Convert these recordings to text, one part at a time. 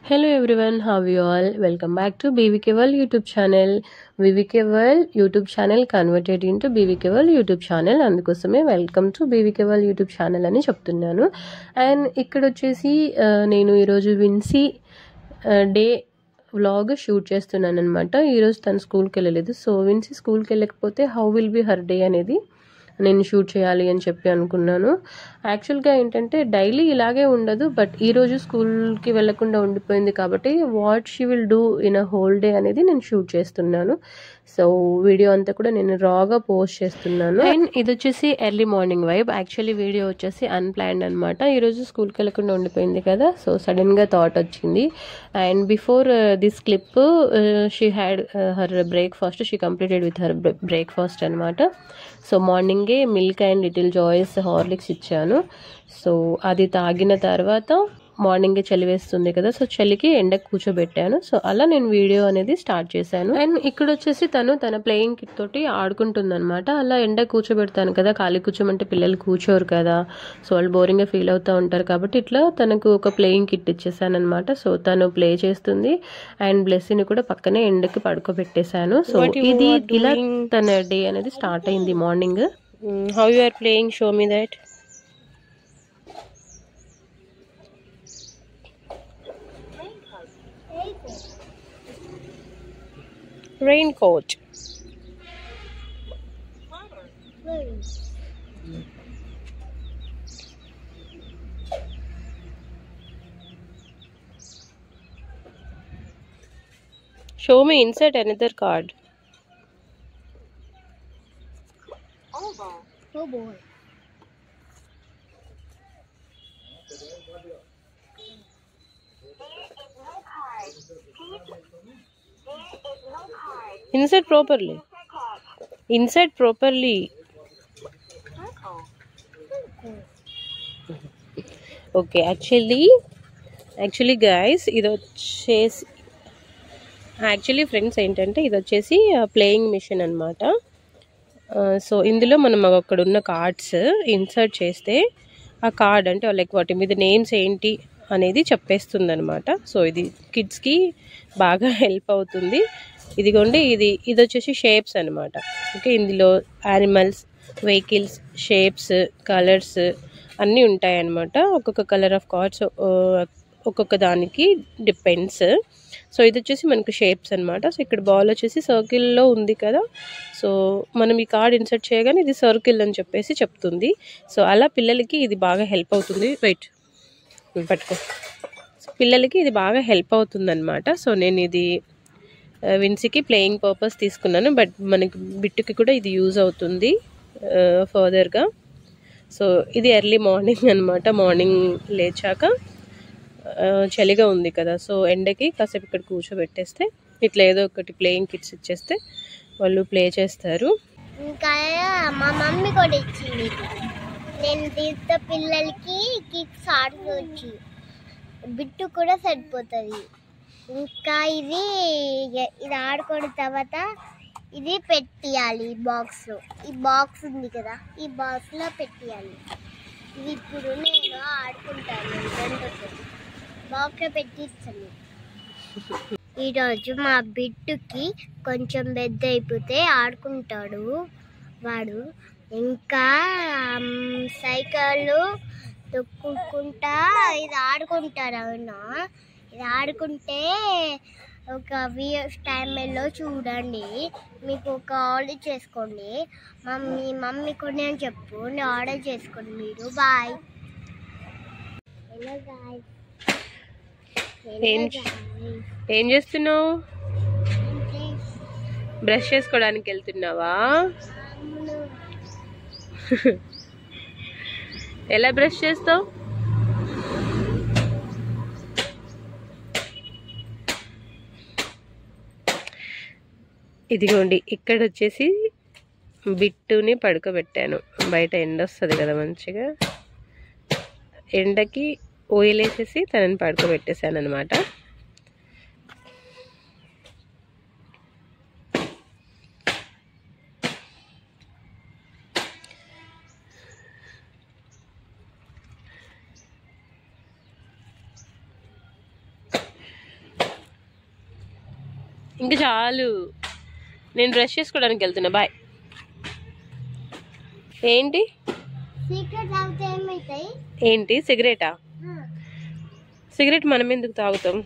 Hello everyone, how are you all? Welcome back to BVK World YouTube channel. BVK World YouTube channel converted into BVK World YouTube channel. అందుకోసమే welcome to BVK World YouTube channel అని చెప్తున్నాను. And ఇక్కడ వచ్చేసి నేను ఈరోజు Vincy day vlog shoot చేస్తున్నాను అనమాట. ఈరోజు తను స్కూల్కి వెళ్ళలేదు. సో విన్సీ స్కూల్కి వెళ్ళకపోతే how will be her day అనేది నేను షూట్ చేయాలి అని చెప్పి అనుకున్నాను. యాక్చువల్గా ఏంటంటే డైలీ ఇలాగే ఉండదు, బట్ ఈరోజు స్కూల్కి వెళ్లకుండా ఉండిపోయింది కాబట్టి what she will do in a whole day అనేది నేను షూట్ చేస్తున్నాను. సో వీడియో అంతా కూడా నేను రాగా పోస్ట్ చేస్తున్నాను. అండ్ ఇది వచ్చేసి early morning vibe. Actually video వచ్చేసి అన్ప్లాన్డ్ అనమాట. ఈరోజు స్కూల్కి వెళ్ళకుండా ఉండిపోయింది కదా, సో సడన్గా థాట్ వచ్చింది. And before this clip she had her breakfast. She completed with her breakfast అనమాట. సో మార్నింగే milk and Little Joys Horlicks ఇచ్చాను. సో అది తాగిన తర్వాత మార్నింగే చలి వేస్తుంది కదా, సో చలికి ఎండకు కూర్చోబెట్టాను. సో అలా నేను వీడియో అనేది స్టార్ట్ చేశాను. అండ్ ఇక్కడ వచ్చేసి తన ప్లేయింగ్ కిట్ తోటి ఆడుకుంటుంది అనమాట. అలా ఎండ కూర్చోబెడతాను కదా, ఖాళీ కూర్చోమంటే పిల్లలు కూర్చోరు కదా, సో వాళ్ళు బోరింగ్గా ఫీల్ అవుతూ ఉంటారు కాబట్టి ఇట్లా తనకు ఒక ప్లేయింగ్ కిట్ ఇచ్చేసాను అనమాట. సో తను ప్లే చేస్తుంది అండ్ బ్లెస్సీని కూడా పక్కనే ఎండకి పడుకోబెట్టేశాను. సో ఇది ఇలా తన డే అనేది స్టార్ట్ అయింది morning. How you are playing, show me that. Raincoat. Show me, insert another card. Oh boy. Insert properly. Insert properly. Okay, actually guys, ఇది వచ్చేసి యాక్చువల్లీ ఫ్రెండ్స్ ఏంటంటే ఇది వచ్చేసి ప్లేయింగ్ మిషన్ అనమాట. సో ఇందులో మనం అక్కడ ఉన్న కార్డ్స్ ఇన్సర్ట్ చేస్తే ఆ కార్డ్ అంటే లైక్ వాటి మీద నేమ్స్ ఏంటి అనేది చెప్పేస్తుంది అనమాట. సో ఇది కిడ్స్కి బాగా హెల్ప్ అవుతుంది. ఇదిగోండి, ఇది వచ్చేసి షేప్స్ అనమాట. ఓకే, ఇందులో యానిమల్స్, వెహికల్స్, షేప్స్, కలర్స్ అన్నీ ఉంటాయి అన్నమాట. ఒక్కొక్క కలర్ ఆఫ్ కార్డ్స్ ఒక్కొక్క దానికి డిపెండ్స్. సో ఇది వచ్చేసి మనకు షేప్స్ అనమాట. సో ఇక్కడ బాల్ వచ్చేసి సర్కిల్లో ఉంది కదా, సో మనం ఈ కార్డ్ ఇన్సర్ట్ చేయగానే ఇది సర్కిల్ అని చెప్పేసి చెప్తుంది. సో అలా పిల్లలకి ఇది బాగా హెల్ప్ అవుతుంది. వెయిట్ పట్టుకో. పిల్లలకి ఇది బాగా హెల్ప్ అవుతుంది అనమాట. సో నేను ఇది విన్సీకి ప్లేయింగ్ పర్పస్ తీసుకున్నాను, బట్ మనకి బిట్టుకి కూడా ఇది యూజ్ అవుతుంది ఫర్దర్గా. సో ఇది ఎర్లీ మార్నింగ్ అనమాట. మార్నింగ్ లేచాక చలిగా ఉంది కదా, సో ఎండకి కాసేపు ఇక్కడ కూర్చోబెట్టేస్తే ఇట్లా ఏదో ఒకటి ప్లేయింగ్ కిట్స్ ఇచ్చేస్తే వాళ్ళు ప్లే చేస్తారు. ఇంకా మా మమ్మీ కూడా ఇచ్చింది. నేను దీంతో పిల్లలకి కిక్స్ ఆడుకోవచ్చు, బిట్టు కూడా సరిపోతుంది. ఇంకా ఇది ఆడుకున్న తర్వాత ఇది పెట్టియాలి బాక్స్లో. ఈ బాక్స్ ఉంది కదా, ఈ బాక్స్లో పెట్టియాలి. ఇది ఇప్పుడు నేను ఆడుకుంటాను, బాక్స్లో పెట్టిస్తాను. ఈరోజు మా బిట్టుకి కొంచెం పెద్ద అయిపోతే ఆడుకుంటాడు వాడు. ఇంకా సైకిళ్ళు తొక్కుకుంటా ఇది ఆడుకుంటారు. అవునా, ఇది ఆడుకుంటే ఒక టైంలో చూడండి, మీకు ఒక ఆర్డర్ చేసుకోండి. మమ్మీ కూడా నేను చెప్పు, నేను ఆర్డర్ చేసుకోండి మీరు. బాయ్. హలో గాయ్, ఏం చేస్తున్నావు? బ్రష్ చేసుకోవడానికి వెళ్తున్నావా? ఎలా బ్రష్ చేస్తావు? ఇదిగోండి, ఇక్కడ వచ్చేసి బిట్టుని పడుకోబెట్టాను. బయట ఎండ వస్తుంది కదా, మంచిగా ఎండకి ఆయిల్ వేసేసి తనని పడుకోబెట్టేశాను అనమాట. ఇంకా చాలు, నేను బ్రష్ చేసుకోవడానికి వెళ్తున్నా. బాయ్. ఏంటి ఏంటి సిగరెటా? సిగరెట్ మనం ఎందుకు తాగుతాం?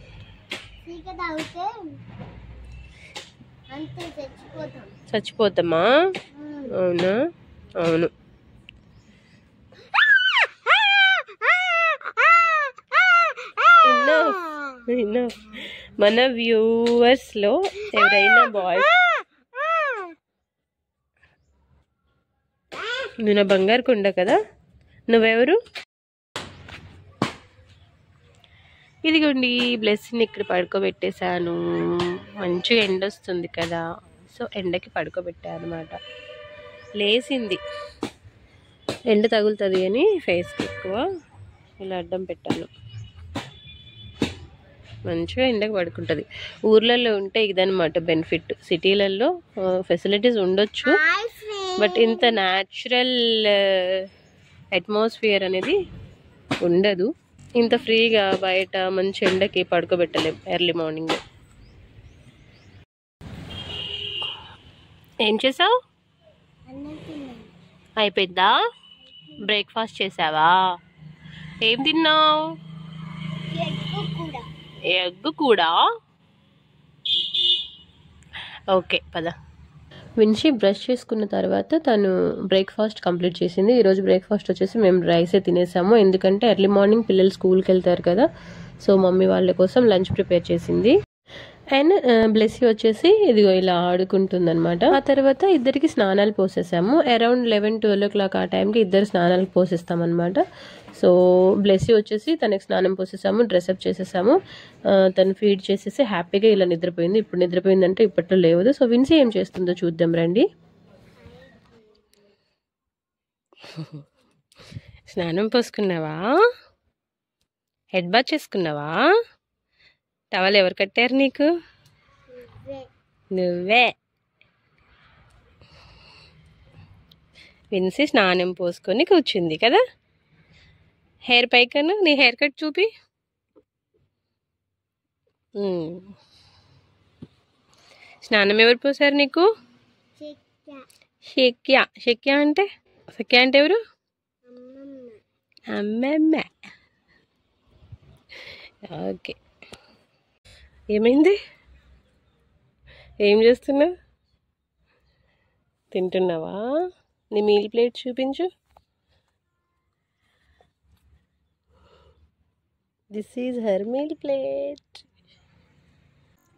చచ్చిపోతామా? అవునా? అవును. మన వ్యూవర్స్ లో ఎవరైనా బాయ్స్, నువ్వు నా బంగారు కొండ కదా, నువ్వెవరు? ఇదిగోండి బ్లెస్సింగ్ ఇక్కడ పడుకోబెట్టేశాను. మంచిగా ఎండ వస్తుంది కదా, సో ఎండకి పడుకోబెట్టా అనమాట. లేచింది, ఎండ తగులుతుంది అని ఫేస్కి ఎక్కువ ఇలా అడ్డం పెట్టాను. మంచిగా ఎండకు పడుకుంటుంది. ఊర్లలో ఉంటే ఇదనమాట బెనిఫిట్. సిటీలలో ఫెసిలిటీస్ ఉండొచ్చు, బట్ ఇంత న్యాచురల్ అట్మాస్ఫియర్ అనేది ఉండదు. ఇంత ఫ్రీగా బయట మంచి ఎండకి పడుకోబెట్టలేం ఎర్లీ మార్నింగ్. ఏం చేసావు? అయిపోయిందా? బ్రేక్ఫాస్ట్ చేసావా? ఏం తిన్నావు? ఎగ్ కూడా. ఓకే పద. విన్షి బ్రష్ చేసుకున్న తర్వాత తను బ్రేక్ఫాస్ట్ కంప్లీట్ చేసింది. ఈరోజు బ్రేక్ఫాస్ట్ వచ్చేసి మేము రైసే తినేసాము, ఎందుకంటే ఎర్లీ మార్నింగ్ పిల్లలు స్కూల్కి వెళ్తారు కదా, సో మమ్మీ వాళ్ళ కోసం లంచ్ ప్రిపేర్ చేసింది. అండ్ బ్లెస్సీ వచ్చేసి ఇదిగో ఇలా ఆడుకుంటుంది అనమాట. ఆ తర్వాత ఇద్దరికి స్నానాలు పోసేసాము. అరౌండ్ 11-12 o'clock ఆ టైంకి ఇద్దరు స్నానాలు పోసేస్తాం అనమాట. సో బ్లెస్సీ వచ్చేసి తనకి స్నానం పోసేసాము, డ్రెస్అప్ చేసేసాము, తను ఫీడ్ చేసేసి హ్యాపీగా ఇలా నిద్రపోయింది. ఇప్పుడు నిద్రపోయిందంటే ఇప్పట్లో లేవదు. సో విన్సీ ఏం చేస్తుందో చూద్దాం రండి. స్నానం పోసుకున్నావా? హెడ్ బాత్ చేసుకున్నావా? టవల్ ఎవరు కట్టారు నీకు? నువ్వే. విన్సీ స్నానం పోసుకొని కూర్చుంది కదా. హెయిర్ పైకను నీ హెయిర్ కట్ చూపి. స్నానం ఎవరు పోసారు నీకు? షెక్యా. షెక్యా అంటే ఎవరు? అమ్మమ్మ. ఓకే. ఏమైంది? ఏం చేస్తున్నావు? తింటున్నావా? నీ మీల్ ప్లేట్ చూపించు. This is her meal plate.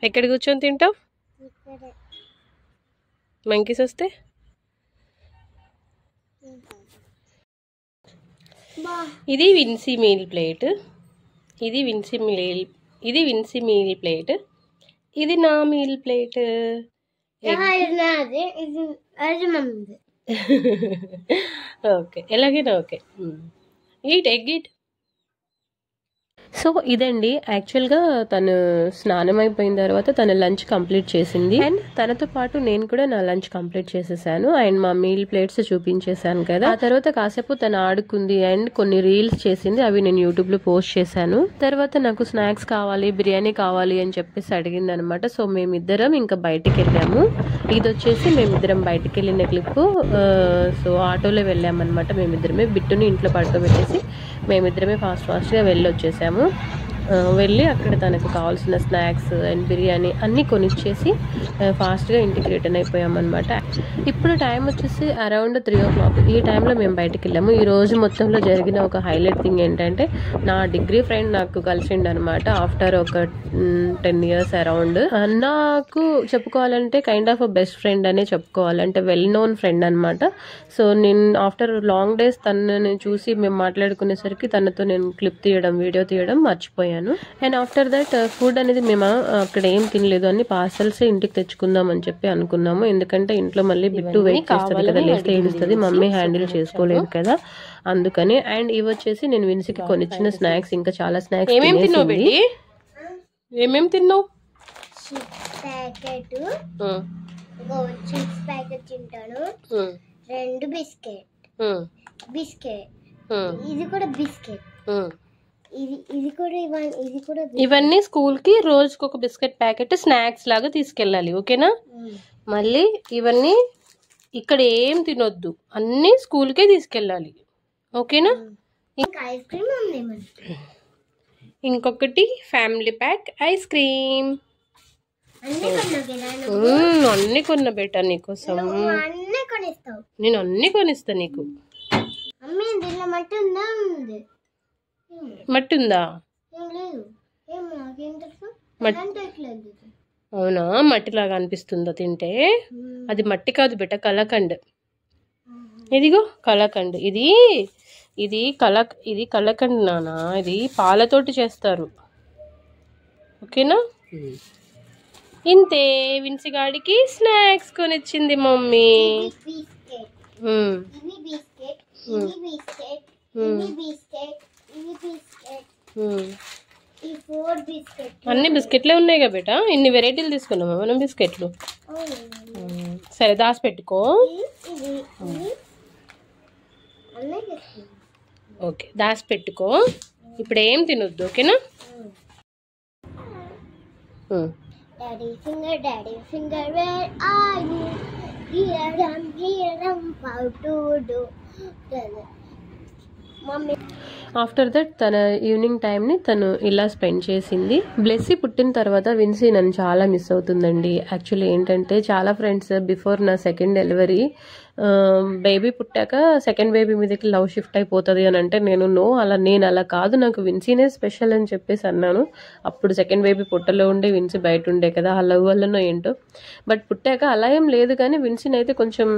ఎక్కడ కూర్చొని తింటావు? మంకీస్ వస్తే? ఇది విన్సీ మీల్ ప్లేట్, ఇది విన్సీ మీల్ ప్లేట్, ఇది నా మీల్ ప్లేట్. ఓకే, ఎలాగైనా ఓకే. Egg eat. సో ఇదండి యాక్చువల్గా తను స్నానం అయిపోయిన తర్వాత తన లంచ్ కంప్లీట్ చేసింది. అండ్ తనతో పాటు నేను కూడా నా లంచ్ కంప్లీట్ చేసేసాను. అండ్ మా మీల్ ప్లేట్స్ చూపించేశాను కదా. ఆ తర్వాత కాసేపు తను ఆడుకుంది అండ్ కొన్ని రీల్స్ చేసింది, అవి నేను యూట్యూబ్ లో పోస్ట్ చేశాను. తర్వాత నాకు స్నాక్స్ కావాలి, బిర్యానీ కావాలి అని చెప్పేసి అడిగింది అనమాట. సో మేమిద్దరం ఇంకా బయటికి వెళ్ళాము. ఇది వచ్చేసి మేమిద్దరం బయటికి వెళ్ళిన క్లిప్. సో ఆటోలో వెళ్ళామన్నమాట మేమిద్దరమే. బిట్టుని ఇంట్లో పడుకోబెట్టేసి మేమిద్దరమే ఫాస్ట్గా వెళ్ళి వచ్చేసాము. వెళ్ళి అక్కడ తనకు కావాల్సిన స్నాక్స్ అండ్ బిర్యానీ అన్నీ కొనిచ్చేసి ఫాస్ట్గా ఇంటికి రిటర్న్ అయిపోయామన్నమాట. ఇప్పుడు టైం వచ్చేసి అరౌండ్ 3 o'clock. ఈ టైంలో మేము బయటికి వెళ్ళాము. ఈ రోజు మొత్తంలో జరిగిన ఒక హైలైట్ థింగ్ ఏంటంటే నా డిగ్రీ ఫ్రెండ్ నాకు కలిసిండు అనమాట. ఆఫ్టర్ ఒక 10 years అరౌండ్. నాకు చెప్పుకోవాలంటే కైండ్ ఆఫ్ బెస్ట్ ఫ్రెండ్ అనే చెప్పుకోవాలంటే వెల్ నోన్ ఫ్రెండ్ అనమాట. సో నేను ఆఫ్టర్ లాంగ్ డేస్ తనని చూసి మేము మాట్లాడుకునేసరికి తనతో నేను క్లిప్ తీయడం, వీడియో తీయడం మర్చిపోయాను. అండ్ ఆఫ్టర్ దట్ ఫుడ్ అనేది మేము అక్కడ ఏం తినలేదు, అన్ని పార్సల్స్ ఇంటికి తెచ్చుకుందాం అని చెప్పి అనుకున్నాము. ఎందుకంటే ఇంట్లో మళ్ళీ బిట్టు వెయిట్ చేస్తుంది కదా, లేస్తే ఏడుస్తుంది, మమ్మీ హ్యాండిల్ చేసుకోలేదు కదా, అందుకని. అండ్ ఇవి వచ్చేసి నేను విన్సీకి కొనిచ్చిన స్నాక్స్, ఇంకా చాలా స్నాక్స్. ఏమేమి తిన్నావు? చిప్స్ ప్యాకెట్ తింటాను, 2 బిస్కెట్, ఇది కూడా బిస్కెట్, ఇవన్నీ స్కూల్కి రోజుకి ఒక బిస్కెట్ ప్యాకెట్ స్నాక్స్ లాగా తీసుకెళ్ళాలి, ఓకేనా? మళ్ళీ ఇవన్నీ ఇక్కడ ఏం తినొద్దు, అన్నీ స్కూల్కే తీసుకెళ్ళాలి, ఓకేనా? ఇంకొకటి ఫ్యామిలీ ప్యాక్ ఐస్ క్రీమ్. అన్ని కొన్న బేటా నీకోసం, నేను అన్ని కొనిస్తా నీకు. మట్టి ఉందా? అవునా, మట్టిలాగా అనిపిస్తుందా తింటే? అది మట్టి కాదు బేట, కలకండ్. ఇదిగో కలకండ్, ఇది కలకండ్ నానా, ఇది పాలతోటి చేస్తారు, ఓకేనా? ఇంతే, విన్సిగాడికి స్నాక్స్ కొనిచ్చింది మమ్మీ. అన్ని బిస్కెట్లే ఉన్నాయి కదా బేటా, ఇన్ని వెరైటీలు తీసుకున్నామా మనం బిస్కెట్లు? సరే దాచిపెట్టుకో. ఓకే దాచిపెట్టుకో, ఇప్పుడు ఏం తినొద్దు, ఓకేనా? Daddy finger, where are you? Here, how to do. Mommy. After that తన ఈవినింగ్ టైంని తను ఇలా స్పెండ్ చేసింది. బ్లెస్సీ పుట్టిన తర్వాత విన్సీ నన్ను చాలా మిస్ అవుతుందండి. యాక్చువల్లీ ఏంటంటే చాలా ఫ్రెండ్స్ బిఫోర్ నా సెకండ్ డెలివరీ బేబీ పుట్టాక సెకండ్ బేబీ మీదకి లవ్ షిఫ్ట్ అయిపోతుంది అని అంటే నేను అలా కాదు, నాకు విన్సీనే స్పెషల్ అని చెప్పేసి అన్నాను. అప్పుడు సెకండ్ బేబీ పుట్టలో ఉండే విన్సీ బయట ఉండే కదా, ఆ లవ్ వల్లనో ఏంటో. బట్ పుట్టాక అలా ఏం లేదు, కానీ విన్సీని అయితే కొంచెం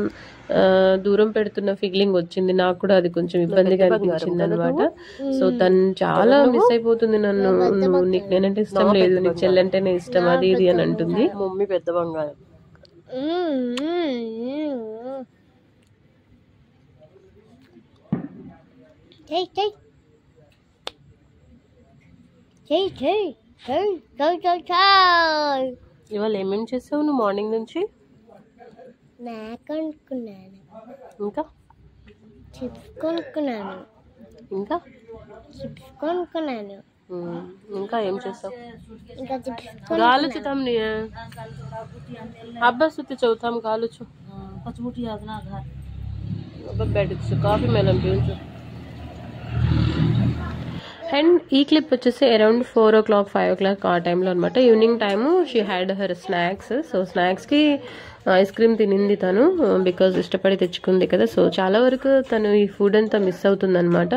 దూరం పెడుతున్న ఫీలింగ్ వచ్చింది నాకు కూడా, అది కొంచెం ఇబ్బందిగా అనిపించింది అనమాట. సో తను చాలా మిస్ అయిపోతుంది నన్ను, నీకు నేనంటే ఇష్టం లేదు, నీకు చెల్లంటేనే ఇష్టం, అది ఇది అని అంటుంది. మమ్మీ పెద్ద బంగారం. ఇవాళ ఏమేమి చేసావు నువ్వు మార్నింగ్ నుంచి? స్నాక్ కొనుక్కున్నాను, ఇంకా చిప్స్ కొనుక్కున్నాను, ఇంకా చిప్స్ కొనుక్కున్నాను, ఇంకా ఏం చేసావు? ఇంకా చిప్స్ గాలుచు తమ్ని అబ్బా సుత్తి చదువుతాం గాలుచు అబ్బా బెడ్చు కాఫీ మేళం పీల్చు. అండ్ ఈ క్లిప్ వచ్చేసి అరౌండ్ 4 o'clock 5 o'clock ఆ టైంలో అనమాట, evening time. She had her snacks. So స్నాక్స్కి ఐస్ క్రీమ్ తినింది తను, బికాజ్ ఇష్టపడి తెచ్చుకుంది కదా. సో చాలా వరకు తను ఈ ఫుడ్ అంతా మిస్ అవుతుంది అనమాట.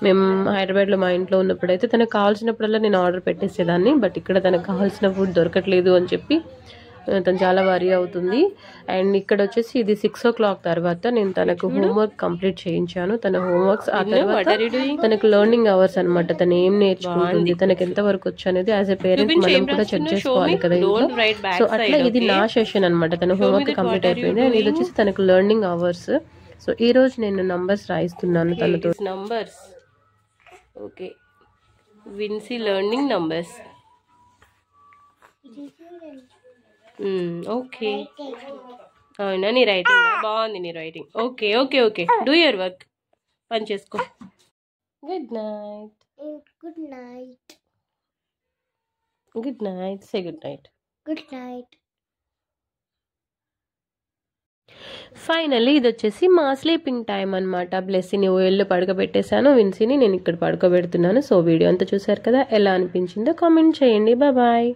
మేము హైదరాబాద్లో మా ఇంట్లో ఉన్నప్పుడైతే తనకు కావాల్సినప్పుడల్లా నేను ఆర్డర్ పెట్టేసేదాన్ని, బట్ ఇక్కడ తనకు కావాల్సిన ఫుడ్ దొరకట్లేదు అని చెప్పి తను చాలా వరీ అవుతుంది. అండ్ ఇక్కడ వచ్చేసి ఇది 6 o'clock తర్వాత నేను తనకు హోంవర్క్ కంప్లీట్ చేయించాను. తన హోంవర్క్స్ ఆ తర్వాత తనకు లెర్నింగ్ అవర్స్ అనమాట. తను ఏం నేర్చుకుంటుంది, తనకు ఎంత వరకు వచ్చు అనేది యాజ్ ఎ పేరెంట్ మనం కూడా చెక్ చేసుకోవాలి కదా ఇంట్లో. సో అట్లా ఇది నా సెషన్ అనమాట. తన హోంవర్క్ కంప్లీట్ అయిపోయింది అండ్ ఇది వచ్చేసి తనకు లెర్నింగ్ అవర్స్. సో ఈ రోజు నేను నంబర్స్ రాయిస్తున్నాను తనతో. Numbers okay, Vincy learning numbers. Okay అవునా, నీ రైటింగ్ బాగుంది, నీ writing. Okay okay okay, do your work, పని చేసుకో. Good night. Good night. Good night. Say good night. Good night. Finally ఇది వచ్చేసి మా స్లీపింగ్ టైం అనమాట. బ్లెస్సీని ఓయల్లో పడుకోబెట్టేశాను, విన్సీని నేను ఇక్కడ పడుకోబెడుతున్నాను. సో వీడియో అంతా చూసారు కదా, ఎలా అనిపించిందో కామెంట్ చేయండి. బాయ్.